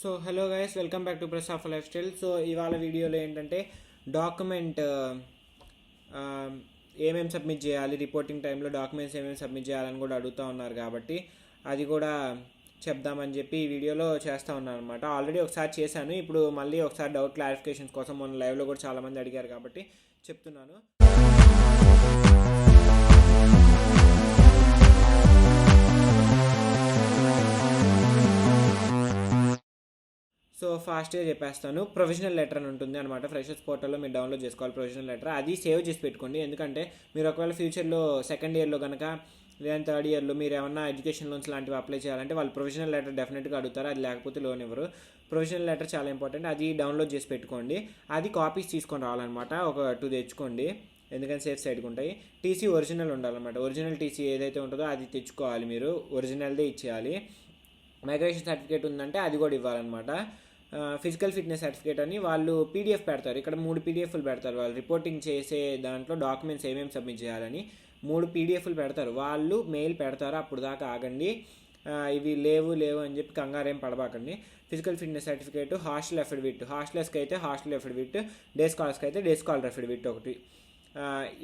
So hello guys, welcome back to press of life style. So ఇవాళ వీడియోలో ఏంటంటే document ఏమేమి సబ్మిట్ చేయాలి, రిపోర్టింగ్ టైంలో డాక్యుమెంట్స్ ఏమేమి సబ్మిట్ చేయాలని కూడా అడుగుతూ ఉన్నారు కాబట్టి అది కూడా చెప్దామని చెప్పి ఈ వీడియోలో చేస్తూ ఉన్నాను అనమాట. ఆల్రెడీ ఒకసారి చేశాను, ఇప్పుడు మళ్ళీ ఒకసారి డౌట్ క్లారిఫికేషన్స్ కోసం మొన్న లైవ్లో కూడా చాలామంది అడిగారు కాబట్టి చెప్తున్నాను. సో ఫాస్ట్గా చెప్పేస్తాను. ప్రొవిజనల్ లెటర్ అని ఉంటుంది అనమాట. ఫ్రెషర్స్ పోర్టల్లో మీరు డౌన్లోడ్ చేసుకోవాలి ప్రొవిజనల్ లెటర్. అది సేవ్ చేసి పెట్టుకోండి, ఎందుకంటే మీరు ఒకవేళ ఫ్యూచర్లో సెకండ్ ఇయర్లో కనుక లేదా థర్డ్ ఇయర్లో మీరు ఏమన్నా ఎడ్యుకేషన్ లోన్స్ లాంటివి అప్లై చేయాలంటే వాళ్ళు ప్రొవిజనల్ లెటర్ డెఫినెట్గా అడుగుతారు. అది లేకపోతే లోన్ ఇవ్వరు. ప్రొవిజనల్ లెటర్ చాలా ఇంపార్టెంట్. అది డౌన్లోడ్ చేసి పెట్టుకోండి. అది కాపీస్ తీసుకొని రావాలన్నమాట. ఒక 2 తెచ్చుకోండి, ఎందుకంటే సేఫ్ సైడ్కి ఉంటాయి. టీసీ ఒరిజినల్ ఉండాలన్నమాట. ఒరిజినల్ టీసీ ఏదైతే ఉంటుందో అది తెచ్చుకోవాలి, మీరు ఒరిజినల్దే ఇచ్చేయాలి. మైగ్రేషన్ సర్టిఫికేట్ ఉందంటే అది కూడా ఇవ్వాలన్నమాట. ఫిజికల్ ఫిట్నెస్ సర్టిఫికేట్ అని వాళ్ళు పీడిఎఫ్ పెడతారు. ఇక్కడ 3 పీడిఎఫ్లు పెడతారు. వాళ్ళు రిపోర్టింగ్ చేసే దాంట్లో డాక్యుమెంట్స్ ఏమేమి సబ్మిట్ చేయాలని 3 పీడిఎఫ్లు పెడతారు. వాళ్ళు మెయిల్ పెడతారు, అప్పుడు దాకా ఆగండి. ఇవి లేవు అని చెప్పి కంగారేం పడబాకండి. Physical fitness certificate, hostel affidavit, హాస్టలర్స్కి అయితే హాస్టల్ అఫిడవిట్, డే స్కాలర్స్కి అయితే డే స్కాలర్ అఫిడవిట్ ఒకటి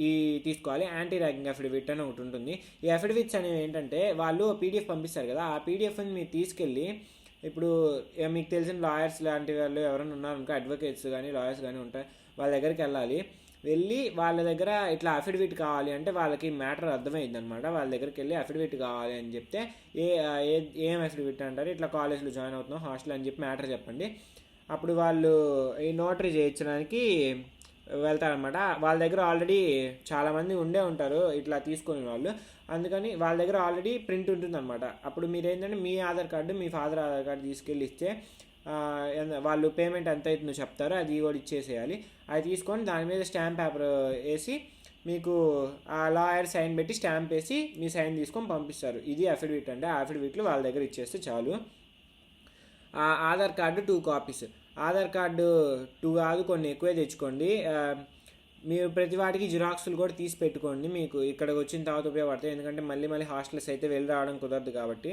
ఈ తీసుకోవాలి. యాంటీ ర్యాగింగ్ అఫిడవిట్ అని ఒకటి ఉంటుంది. ఈ అఫిడవిట్స్ అనేవి ఏంటంటే వాళ్ళు పీడిఎఫ్ పంపిస్తారు కదా, ఆ పీడిఎఫ్ని మీరు తీసుకెళ్ళి ఇప్పుడు మీకు తెలిసిన లాయర్స్ లాంటి వాళ్ళు ఎవరైనా ఉన్నారనుకో, అడ్వకేట్స్ కానీ లాయర్స్ కానీ ఉంటాయి, వాళ్ళ దగ్గరికి వెళ్ళి వాళ్ళ దగ్గర ఇట్లా అఫిడవిట్ కావాలి అంటే వాళ్ళకి మ్యాటర్ అర్థమైంది అనమాట. వాళ్ళ దగ్గరికి వెళ్ళి అఫిడవిట్ కావాలి అని చెప్తే ఏం అఫిడవిట్ అంటారు, ఇట్లా కాలేజ్లో జాయిన్ అవుతున్నాం హాస్టల్ అని చెప్పి మ్యాటర్ చెప్పండి. అప్పుడు వాళ్ళు ఈ నోటరీ చేయించడానికి వెళ్తారనమాట. వాళ్ళ దగ్గర ఆల్రెడీ చాలామంది ఉండే ఉంటారు ఇట్లా తీసుకునే వాళ్ళు, అందుకని వాళ్ళ దగ్గర ఆల్రెడీ ప్రింట్ ఉంటుందన్నమాట. అప్పుడు మీరు ఏంటంటే మీ ఆధార్ కార్డు, మీ ఫాదర్ ఆధార్ కార్డు తీసుకెళ్ళి ఇస్తే వాళ్ళు పేమెంట్ ఎంత అవుతుందో చెప్తారో అది కూడా ఇచ్చేసేయాలి. అది తీసుకొని దాని మీద స్టాంప్ పేపర్ వేసి మీకు ఆ లాయర్ సైన్ పెట్టి స్టాంప్ వేసి మీ సైన్ తీసుకొని పంపిస్తారు. ఇది అఫిడవిట్ అంటే. ఆ అఫిడవిట్లు వాళ్ళ దగ్గర ఇచ్చేస్తే చాలు. Aadhaar card 2 copies. Aadhaar card 2 కాదు, కొన్ని ఎక్కువే తెచ్చుకోండి. మీరు ప్రతి వాటికి జిరాక్స్లు కూడా తీసి పెట్టుకోండి, మీకు ఇక్కడికి వచ్చిన తర్వాత ఉపయోగపడతాయి. ఎందుకంటే మళ్ళీ హాస్టల్స్ అయితే వెళ్ళి రావడం కుదరదు కాబట్టి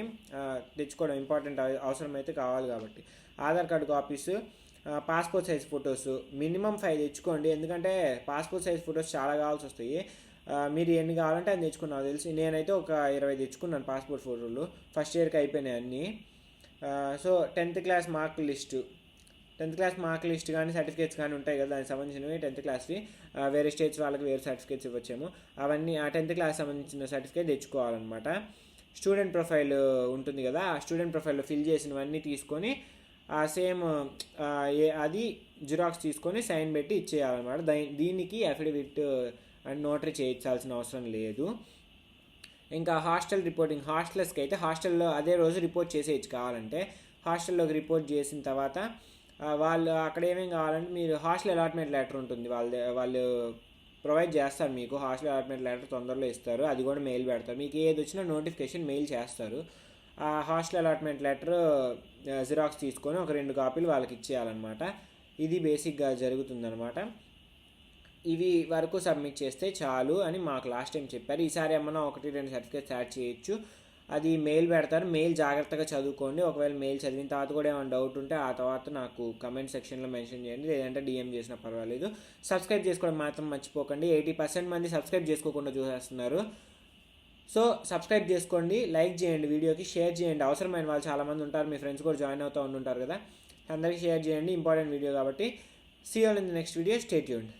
తెచ్చుకోవడం ఇంపార్టెంట్, అవసరం అయితే కావాలి కాబట్టి. Aadhaar card copies, passport size photos minimum 5 తెచ్చుకోండి, ఎందుకంటే పాస్పోర్ట్ సైజ్ ఫొటోస్ చాలా కావాల్సి వస్తాయి. మీరు ఎన్ని కావాలంటే అది తెచ్చుకున్నాను తెలిసి. నేనైతే ఒక 20 తెచ్చుకున్నాను పాస్పోర్ట్ ఫోటోలు. ఫస్ట్ ఇయర్కి అయిపోయినాయి అన్నీ. So 10th class mark list, 10th class mark list కానీ సర్టిఫికేట్స్ కానీ ఉంటాయి కదా, దానికి సంబంధించినవి 10th క్లాస్వి. వేరే స్టేట్స్ వాళ్ళకి వేరే సర్టిఫికేట్స్ ఇవ్వచ్చేమో, అవన్నీ ఆ 10th క్లాస్ సంబంధించిన సర్టిఫికేట్ తెచ్చుకోవాలన్నమాట. స్టూడెంట్ ప్రొఫైల్ ఉంటుంది కదా, ఆ స్టూడెంట్ ప్రొఫైల్లో ఫిల్ చేసినవన్నీ తీసుకొని ఆ సేమ్ అది జిరాక్స్ తీసుకొని సైన్ పెట్టి ఇచ్చేయాలన్నమాట. దీనికి అఫిడవిట్ అండ్ నోటరీ చేయించాల్సిన అవసరం లేదు. ఇంకా హాస్టల్ రిపోర్టింగ్, హాస్టలర్స్కి అయితే హాస్టల్లో అదే రోజు రిపోర్ట్ చేసేయచ్చు కావాలంటే. హాస్టల్లోకి రిపోర్ట్ చేసిన తర్వాత వాళ్ళు అక్కడ ఏమేమి కావాలంటే మీరు హాస్టల్ అలాట్మెంట్ లెటర్ ఉంటుంది, వాళ్ళు ప్రొవైడ్ చేస్తారు మీకు. హాస్టల్ అలాట్మెంట్ లెటర్ తొందరలో ఇస్తారు, అది కూడా మెయిల్ పెడతారు. మీకు ఏది వచ్చినా నోటిఫికేషన్ మెయిల్ చేస్తారు. ఆ హాస్టల్ అలాట్మెంట్ లెటర్ జిరాక్స్ తీసుకొని ఒక 2 కాపీలు వాళ్ళకి ఇచ్చేయాలన్నమాట. ఇది బేసిక్గా జరుగుతుందన్నమాట. ఇవి వరకు సబ్మిట్ చేస్తే చాలు అని మాకు లాస్ట్ టైం చెప్పారు. ఈసారి ఏమన్నా 1-2 సర్టిఫికేట్స్ యాడ్ చేయొచ్చు. అది మెయిల్ పెడతారు, మెయిల్ జాగ్రత్తగా చదువుకోండి. ఒకవేళ మెయిల్ చదివిన తర్వాత కూడా ఏమైనా డౌట్ ఉంటే ఆ తర్వాత నాకు కమెంట్ సెక్షన్లో మెన్షన్ చేయండి, లేదంటే DM చేసినా పర్వాలేదు. సబ్స్క్రైబ్ చేసుకోవడం మాత్రం మర్చిపోకండి. 80% మంది సబ్స్క్రైబ్ చేసుకోకుండా చూసేస్తున్నారు. సో సబ్స్క్రైబ్ చేసుకోండి, లైక్ చేయండి, వీడియోకి షేర్ చేయండి. అవసరమైన వాళ్ళు చాలామంది ఉంటారు, మీ ఫ్రెండ్స్ కూడా జాయిన్ అవుతూ ఉంటుంటారు కదా, అందరికీ షేర్ చేయండి. ఇంపార్టెంట్ వీడియో కాబట్టి. See you all in the next video. Stay tuned.